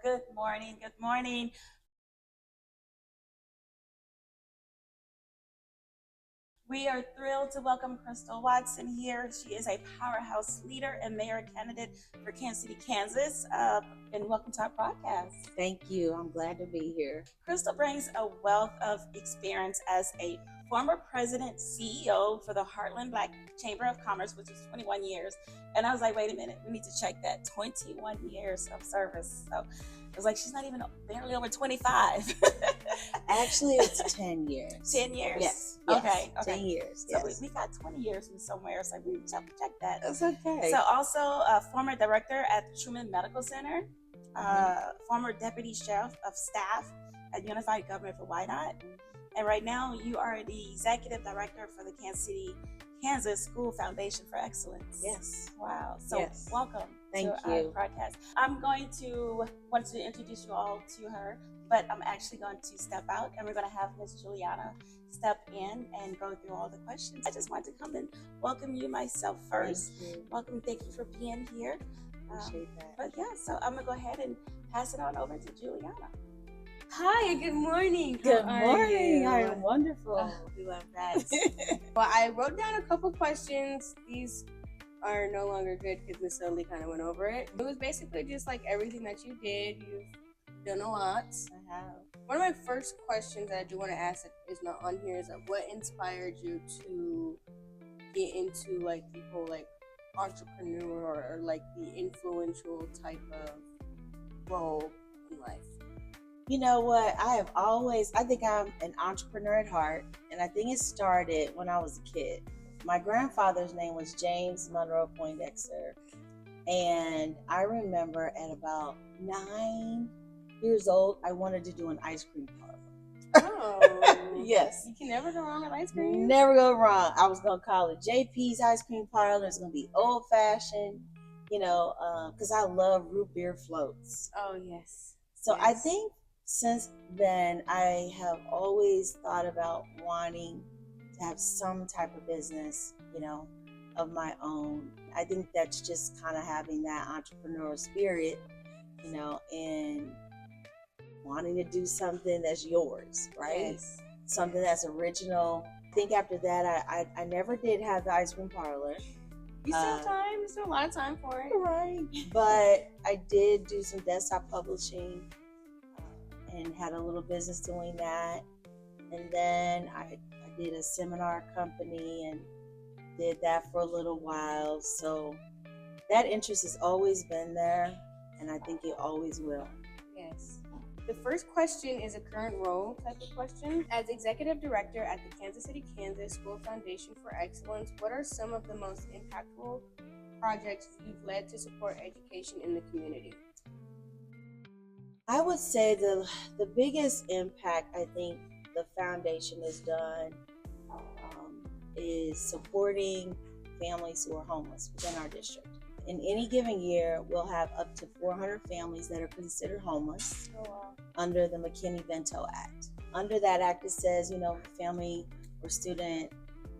Good morning. Good morning. We are thrilled to welcome Christal Watson here. She is a powerhouse leader and mayor candidate for Kansas City, Kansas. And welcome to our podcast. Thank you. I'm glad to be here. Christal brings a wealth of experience as a former president, CEO for the Heartland Black Chamber of Commerce, which was 21 years. And I was like, wait a minute, we need to check that. 21 years of service. So it was like, she's not even barely over 25. Actually, it's 10 years. 10 years? Yes. Okay. 10 years. So Yes. we got 20 years from somewhere, so we check that. That's okay. So also a former director at Truman Medical Center, former deputy sheriff of staff at Unified Government for Wyandotte. And right now you are the executive director for the Kansas City, Kansas School Foundation for Excellence. Yes. Wow. So Yes. welcome Thank to you. our podcast. I'm going to want to introduce you all to her, but I'm actually going to step out and we're going to have Miss Juliana step in and go through all the questions. I just wanted to come and welcome you myself first. Thank you. Welcome. Thank you for being here. Appreciate that. But yeah, so I'm going to go ahead and pass it on over to Juliana. Hi, good morning. Good How are morning. you? I am wonderful. Oh, we love that. Well, I wrote down a couple questions. These are no longer good because Miss Dudley kind of went over it. It was basically just like everything that you did. You've done a lot. I have. One of my first questions that I do want to ask that is not on here is what inspired you to get into like the whole like entrepreneur or like the influential type of role in life? You know what? I think I'm an entrepreneur at heart, and I think it started when I was a kid. My grandfather's name was James Monroe Poindexter, and I remember at about 9 years old, I wanted to do an ice cream parlor. Oh, Yes. You can never go wrong with ice cream. Never go wrong. I was going to call it JP's Ice Cream Parlor. It's going to be old fashioned, because I love root beer floats. Oh, yes. So I Yes. think since then, I have always thought about wanting to have some type of business, of my own. I think that's just kind of having that entrepreneurial spirit, and wanting to do something that's yours, right? Yes. Something that's original. I think after that, I never did have the ice cream parlor. You still have time. You still have a lot of time for it. Right. But I did do some desktop publishing and had a little business doing that. And then I did a seminar company and did that for a little while. So that interest has always been there, and I think it always will. Yes. The first question is a current role type of question. As executive director at the Kansas City, Kansas School Foundation for Excellence, what are some of the most impactful projects you've led to support education in the community? I would say the biggest impact I think the foundation has done is supporting families who are homeless within our district. In any given year, we'll have up to 400 families that are considered homeless under the McKinney-Vento Act. Under that act, it says, if a family or student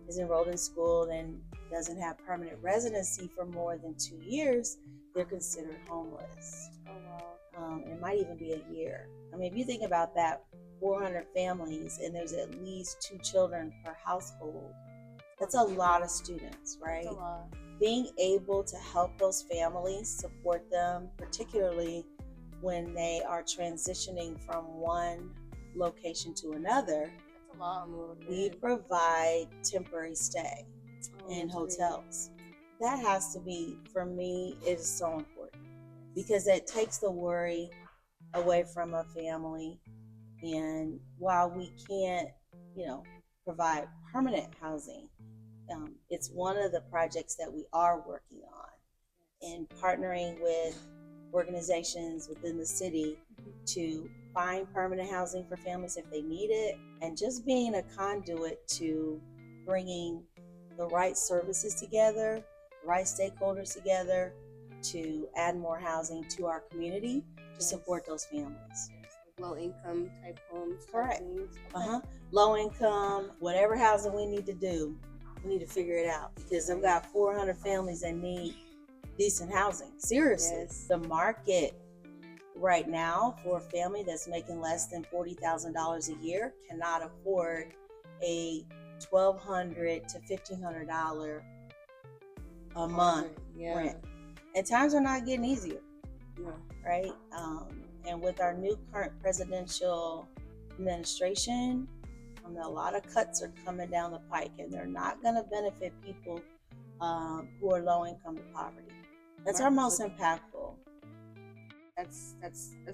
is enrolled in school and doesn't have permanent residency for more than 2 years, they're considered homeless. Oh, wow. It might even be a year. I mean, if you think about that, 400 families and there's at least 2 children per household, that's a lot of students, right? That's a lot. Being able to help those families, support them, particularly when they are transitioning from one location to another, That's a lot. we provide temporary stay in hotels. That has to be, for me, it is so important because it takes the worry away from a family. And while we can't, provide permanent housing, it's one of the projects that we are working on and partnering with organizations within the city to find permanent housing for families if they need it, and just being a conduit to bringing the right services together, the right stakeholders together to add more housing to our community to support those families. Low income type homes. Correct. Okay. Low income, whatever housing we need to do, we need to figure it out because I've got 400 families that need decent housing. Seriously. Yes. The market right now, for a family that's making less than $40,000 a year, cannot afford a $1,200 to $1,500 a month rent. And times are not getting easier, right? And with our new current presidential administration, a lot of cuts are coming down the pike, and they're not going to benefit people who are low income to poverty. That's our most impactful. That's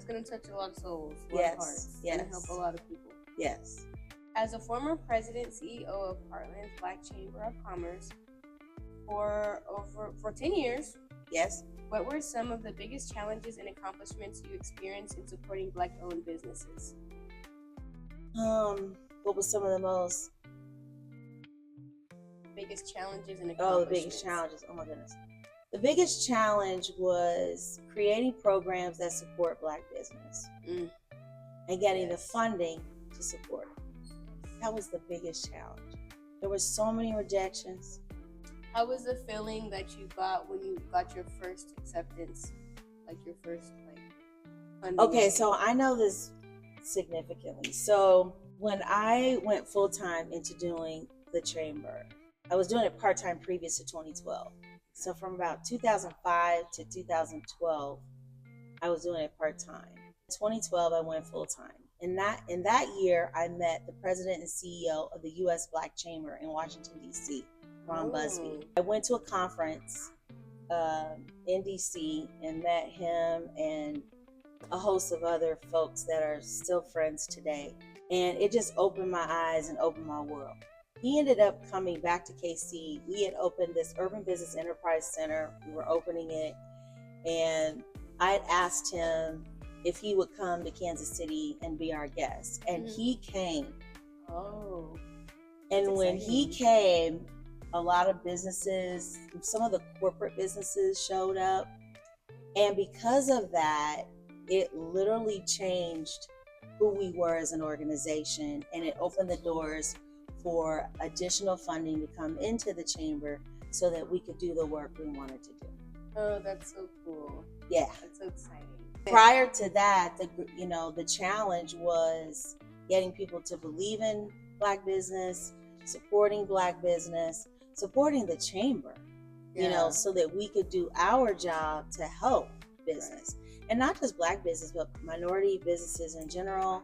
going to touch a lot of souls, a lot Yes, of hearts. yes. And help a lot of people. Yes. As a former president, CEO of Heartland's Black Chamber of Commerce for 10 years, Yes. what were some of the biggest challenges and accomplishments you experienced in supporting Black-owned businesses? What was some of the most biggest challenges and accomplishments? Oh, the biggest challenges. Oh my goodness. The biggest challenge was creating programs that support Black business and getting the funding to support it. That was the biggest challenge. There were so many rejections. How was the feeling that you got when you got your first acceptance, like your first funding? Okay, so I know this significantly. So when I went full-time into doing the chamber, I was doing it part-time previous to 2012. So from about 2005 to 2012, I was doing it part-time. In 2012, I went full-time. In that year, I met the president and CEO of the U.S. Black Chamber in Washington, D.C., Ron Busby. I went to a conference in D.C. and met him and a host of other folks that are still friends today. And it just opened my eyes and opened my world. He ended up coming back to KC. We had opened this Urban Business Enterprise Center. We were opening it. And I had asked him if he would come to Kansas City and be our guest. And he came. Oh. And when he came, a lot of businesses, some of the corporate businesses showed up. And because of that, it literally changed who we were as an organization. And it opened the doors for additional funding to come into the chamber so that we could do the work we wanted to do. Oh, that's so cool. Yeah. That's so exciting. Prior to that, the challenge was getting people to believe in Black business, supporting Black business, supporting the chamber, so that we could do our job to help business. Right. And not just Black business, but minority businesses in general,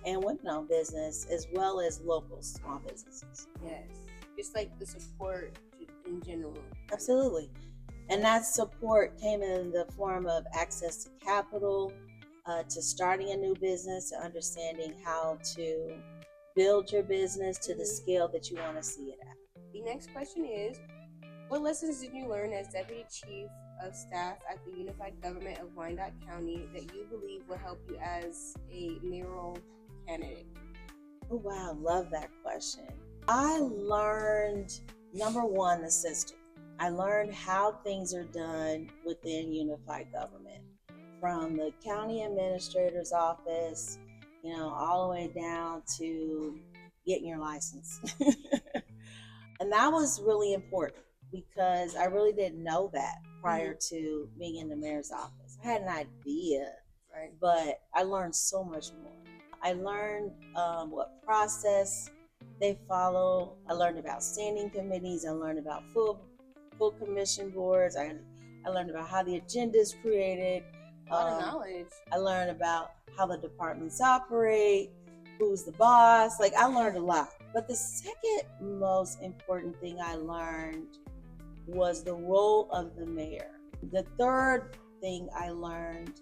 and women-owned business, as well as local small businesses. Yes, just like the support in general. Absolutely. And that support came in the form of access to capital, to starting a new business, to understanding how to build your business to the scale that you want to see it at. The next question is, what lessons did you learn as Deputy Chief of Staff at the Unified Government of Wyandotte County that you believe will help you as a mayoral candidate? Oh, wow. Love that question. I learned, number one, the system. I learned how things are done within unified government, from the county administrator's office, all the way down to getting your license. And that was really important because I really didn't know that prior to being in the mayor's office. I had an idea, right? But I learned so much more. I learned what process they follow. I learned about standing committees. I learned about full commission boards. I learned about how the agenda is created. A lot of knowledge. I learned about how the departments operate, who's the boss. I learned a lot. But the second most important thing I learned was the role of the mayor. The third thing I learned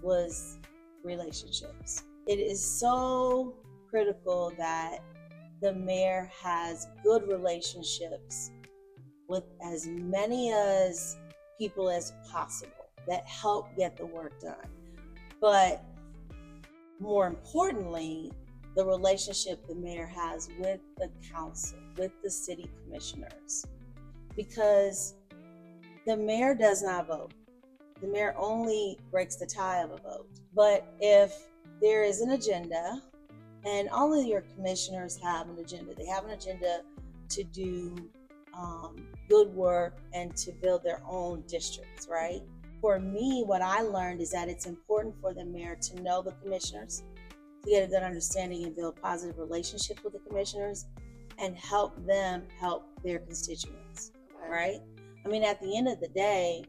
was relationships. It is so critical that the mayor has good relationships with as many as people as possible that help get the work done. But more importantly, the relationship the mayor has with the council, with the city commissioners, because the mayor does not vote. The mayor only breaks the tie of a vote. But if there is an agenda, and all of your commissioners have an agenda, they have an agenda to do good work and to build their own districts, right? For me, what I learned is that it's important for the mayor to know the commissioners, to get a good understanding and build positive relationships with the commissioners, and help them help their constituents, Okay. right? I mean, at the end of the day,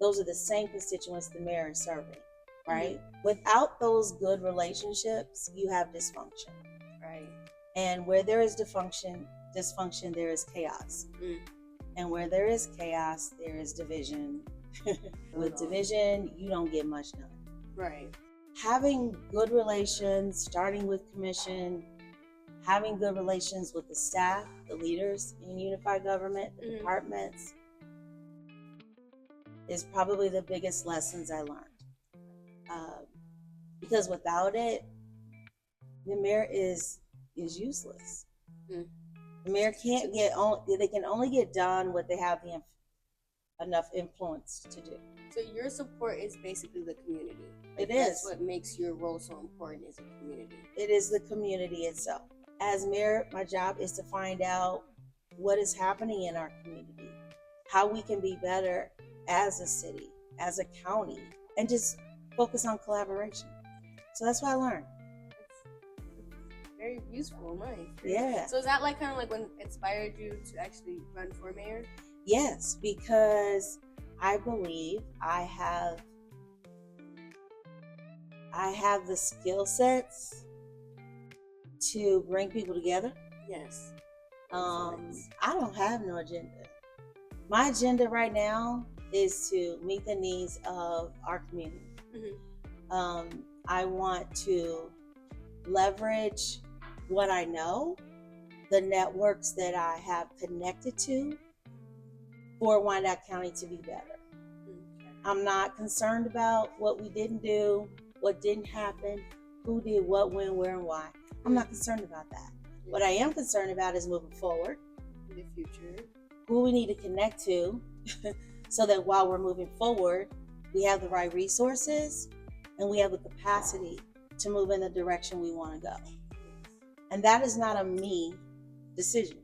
those are the same constituents the mayor is serving, right? Without those good relationships, you have dysfunction. Right. And where there is dysfunction, there is chaos. And where there is chaos, there is division. With division, you don't get much done. Right. Having good relations, starting with commission, having good relations with the staff, the leaders in unified government, the departments, is probably the biggest lessons I learned. Because without it, the mayor is useless. The mayor can't they can only get done what they have enough influence to do. So your support is basically the community. It That's is. what makes your role so important, is the community. It is the community itself. As mayor, my job is to find out what is happening in our community, how we can be better as a city, as a county, and just focus on collaboration. So that's what I learned. It's very useful, nice. Yeah. So is that like kind of like what inspired you to actually run for mayor? Yes, because I believe I have the skill sets to bring people together. Yes. I don't have no agenda. My agenda right now is to meet the needs of our community. I want to leverage what I know, the networks that I have connected to, for Wyandotte County to be better. I'm not concerned about what we didn't do, what didn't happen, who did what, when, where, and why. I'm not concerned about that. What I am concerned about is moving forward. In the future. Who we need to connect to so that while we're moving forward, we have the right resources and we have the capacity to move in the direction we want to go. And that is not a me decision.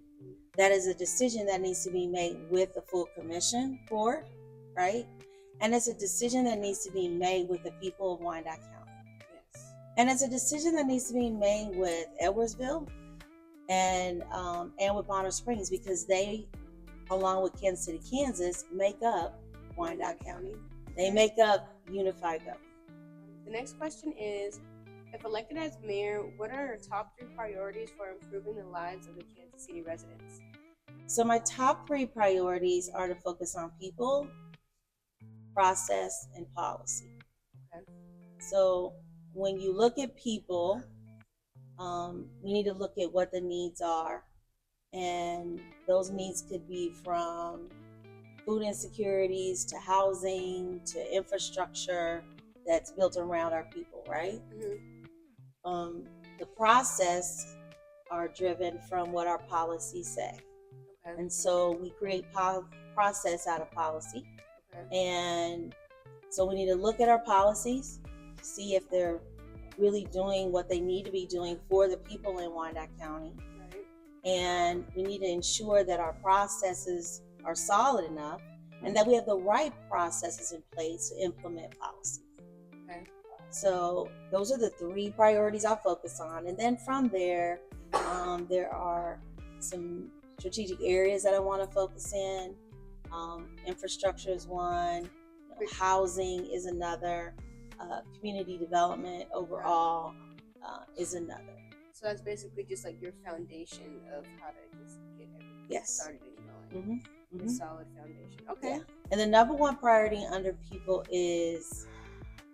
That is a decision that needs to be made with the full commission board, right? And it's a decision that needs to be made with the people of Wyandotte County. Yes. And it's a decision that needs to be made with Edwardsville and with Bonner Springs, because they, along with Kansas City, Kansas, make up Wyandotte County. They make up unified government. The next question is, if elected as mayor, what are your top 3 priorities for improving the lives of the Kansas City residents? So my top 3 priorities are to focus on people, process, and policy. Okay. So when you look at people, we need to look at what the needs are. And those needs could be from food insecurities to housing to infrastructure that's built around our people, right? The process are driven from what our policies say. Okay. And so we create process out of policy. Okay. And so we need to look at our policies to see if they're really doing what they need to be doing for the people in Wyandotte County. Right. And we need to ensure that our processes are solid enough and that we have the right processes in place to implement policy. Okay. So those are the 3 priorities I'll focus on. And then from there, there are some strategic areas that I want to focus in. Infrastructure is one, housing is another, community development overall is another. So that's basically just like your foundation of how to just get everything started and going. A solid foundation. Okay. Yeah. And the number 1 priority under people is,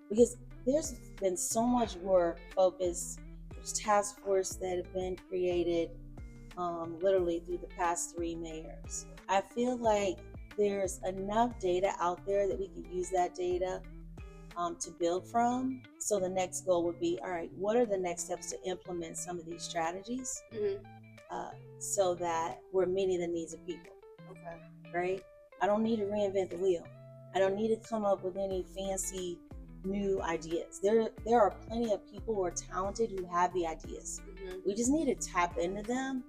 because there's been so much work, focus, there's task force that have been created literally through the past 3 mayors. I feel like there's enough data out there that we can use that data to build from. So the next goal would be, all right, what are the next steps to implement some of these strategies so that we're meeting the needs of people? Okay. Right? I don't need to reinvent the wheel. I don't need to come up with any fancy new ideas. There are plenty of people who are talented who have the ideas. We just need to tap into them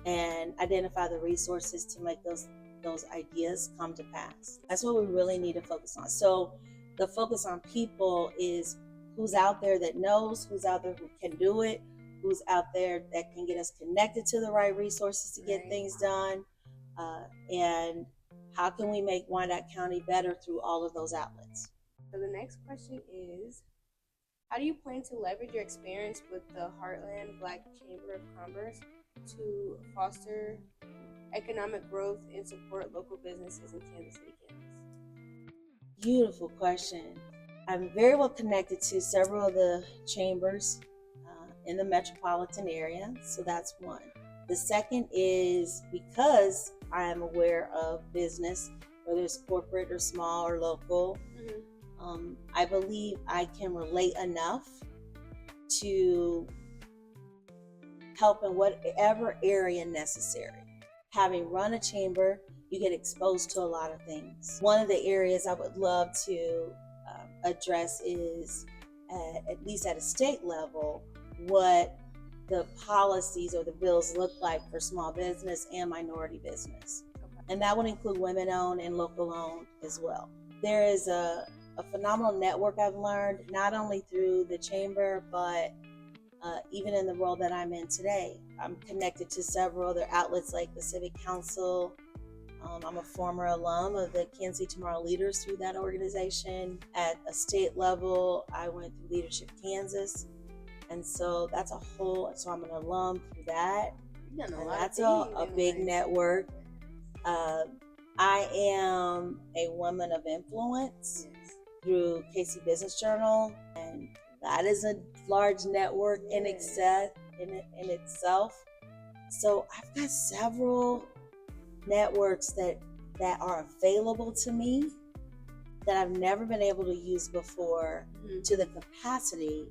and identify the resources to make those those ideas come to pass. That's what we really need to focus on. So the focus on people is who's out there that knows, who's out there who can do it, who's out there that can get us connected to the right resources to get things done, and how can we make Wyandotte County better through all of those outlets. So the next question is, how do you plan to leverage your experience with the Heartland Black Chamber of Commerce to foster economic growth and support local businesses in Kansas City, Kansas? Beautiful question. I'm very well connected to several of the chambers in the metropolitan area, so that's one. The second is because I am aware of business, whether it's corporate or small or local, I believe I can relate enough to help in whatever area necessary. Having run a chamber, you get exposed to a lot of things. One of the areas I would love to address is, at least at a state level, what the policies or the bills look like for small business and minority business. And that would include women-owned and local-owned as well. There is a phenomenal network I've learned, not only through the chamber, but even in the role that I'm in today. I'm connected to several other outlets like the Civic Council. I'm a former alum of the Kansas City Tomorrow Leaders through that organization. At a state level, I went through Leadership Kansas. And so that's so I'm an alum through that. And that's a big network. I am a woman of influence through KC Business Journal, and that is a large network in itself. So I've got several networks that are available to me that I've never been able to use before to the capacity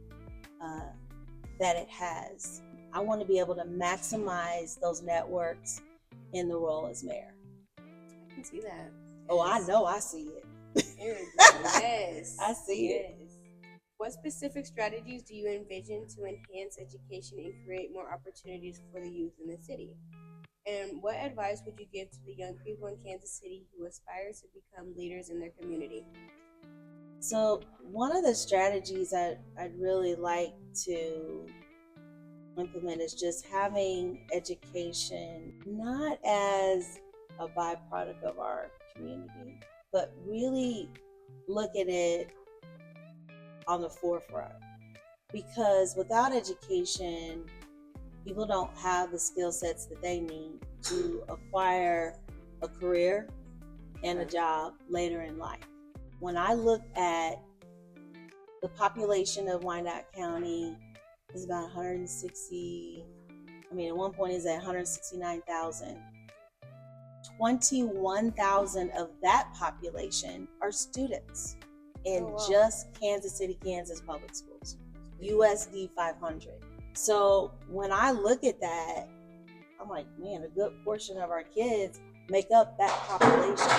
that it has. I want to be able to maximize those networks in the role as mayor. I can see that. Oh, I know, I see it. Yes. I see it. What specific strategies do you envision to enhance education and create more opportunities for the youth in the city? And what advice would you give to the young people in Kansas City who aspire to become leaders in their community? So one of the strategies I'd really like to implement is just having education not as a byproduct of our community, but really look at it on the forefront. Because without education, people don't have the skill sets that they need to acquire a career and a job later in life. When I look at the population of Wyandotte County, is about 160, at one point it's at 169,000. 21,000 of that population are students in just Kansas City, Kansas public schools, USD 500. So when I look at that, I'm like, man, a good portion of our kids make up that population.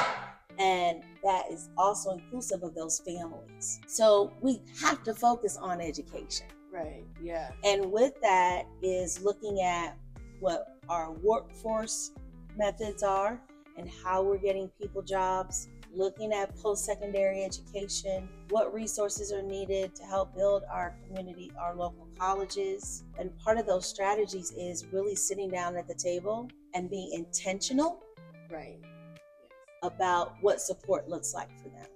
And that is also inclusive of those families. So we have to focus on education. Right, yeah. And with that is looking at what our workforce methods are and how we're getting people jobs, looking at post-secondary education, what resources are needed to help build our community, our local colleges. And part of those strategies is really sitting down at the table and being intentional about what support looks like for them.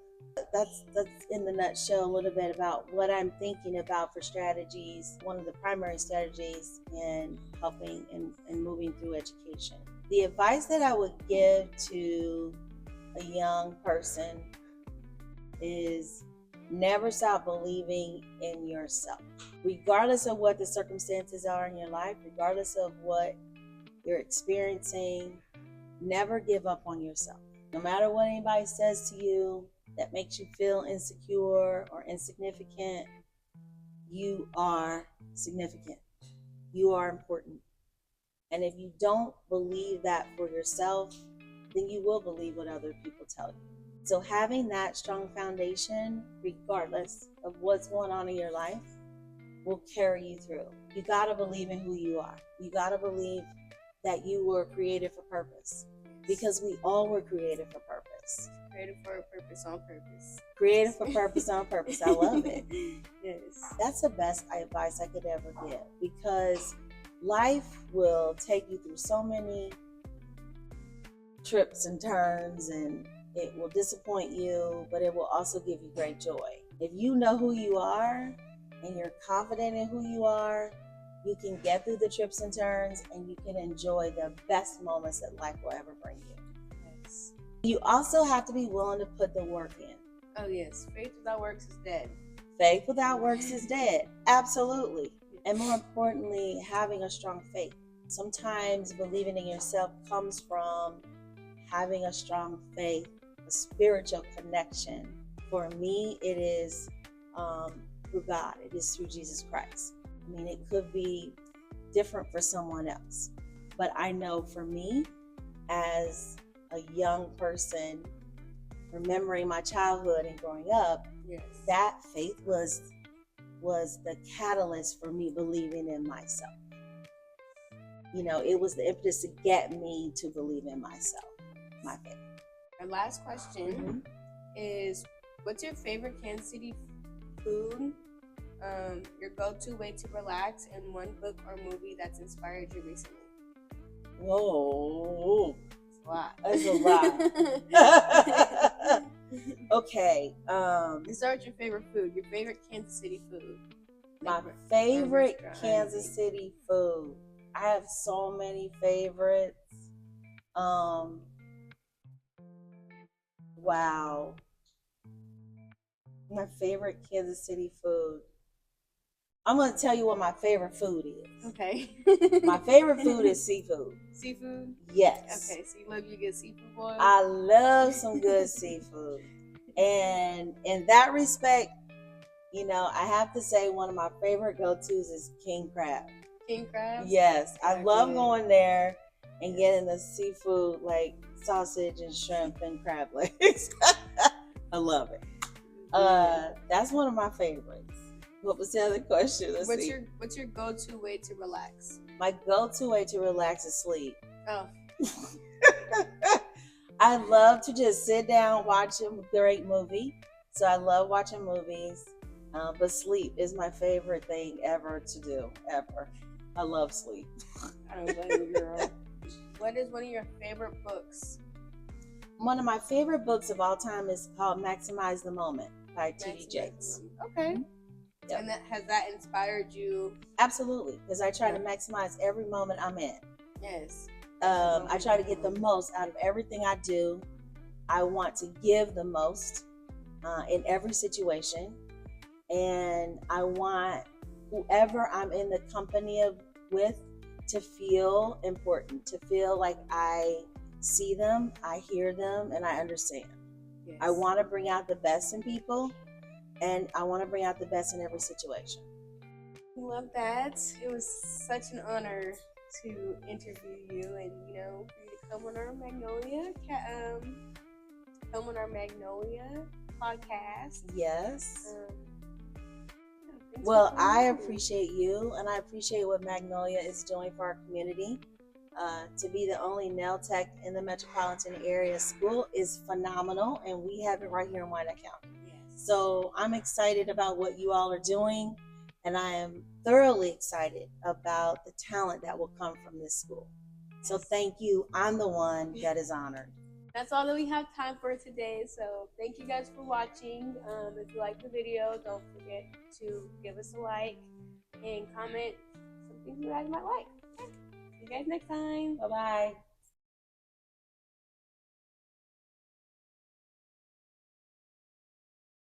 That's in the nutshell a little bit about what I'm thinking about for strategies. One of the primary strategies in helping and moving through education. The advice that I would give to a young person is never stop believing in yourself. Regardless of what the circumstances are in your life, regardless of what you're experiencing, never give up on yourself. No matter what anybody says to you that makes you feel insecure or insignificant, you are significant. You are important. And if you don't believe that for yourself, then you will believe what other people tell you. So having that strong foundation, regardless of what's going on in your life, will carry you through. You gotta believe in who you are. You gotta believe that you were created for purpose. because we all were created for purpose. Created for a purpose on purpose. Created for purpose on purpose. I love it. Yes. That's the best advice I could ever give, because life will take you through so many trips and turns, and it will disappoint you, but it will also give you great joy. If you know who you are and you're confident in who you are, you can get through the trips and turns, and you can enjoy the best moments that life will ever bring you. Yes. You also have to be willing to put the work in. Oh yes, faith without works is dead. Faith without works is dead. Absolutely. And more importantly, having a strong faith. Sometimes believing in yourself comes from having a strong faith, a spiritual connection. For me, it is through God. It is through Jesus Christ. I mean, it could be different for someone else. But I know for me, as a young person, remembering my childhood and growing up, Yes. that faith was the catalyst for me believing in myself. You know, it was the impetus to get me to believe in myself, my faith. Our last question is, what's your favorite Kansas City food? Your go-to way to relax, and one book or movie that's inspired you recently. Whoa. That's a lot. That's a lot. Okay. Let's start with your favorite food. Your favorite Kansas City food. My favorite Kansas City food. I have so many favorites. Wow. My favorite Kansas City food. I'm going to tell you what my favorite food is. Okay. My favorite food is seafood. Seafood? Yes. Okay, so you love you good seafood boil? I love some good seafood. And in that respect, you know, I have to say one of my favorite go-tos is king crab. King crab? Yes. I love good. going there and getting the seafood, like sausage and shrimp and crab legs. I love it. That's one of my favorites. What was the other question? What's your go-to way to relax? My go-to way to relax is sleep. Oh. I love to just sit down, watch a great movie. So I love watching movies. But sleep is my favorite thing ever to do, ever. I love sleep. I don't blame you, girl. What is one of your favorite books? One of my favorite books of all time is called Maximize the Moment by T.D. Jakes. Okay. Yep. And has that inspired you? Absolutely, because I try to maximize every moment I'm in. Yes. I try to get the most out of everything I do. I want to give the most in every situation. And I want whoever I'm in the company with to feel important, to feel like I see them, I hear them, and I understand. Yes. I want to bring out the best in people, and I want to bring out the best in every situation. Love that. It was such an honor to interview you, and for you to come on our Magnolia podcast. Yes. Thanks Well, for I coming on. appreciate you, and I appreciate what Magnolia is doing for our community. To be the only nail tech in the metropolitan area school is phenomenal, and we have it right here in Wyandotte County. Yes. So I'm excited about what you all are doing, and I am thoroughly excited about the talent that will come from this school. So thank you. I'm the one that is honored. That's all that we have time for today. So thank you guys for watching. If you like the video, don't forget to give us a like and comment some things you guys might like. See you guys next time. Bye-bye.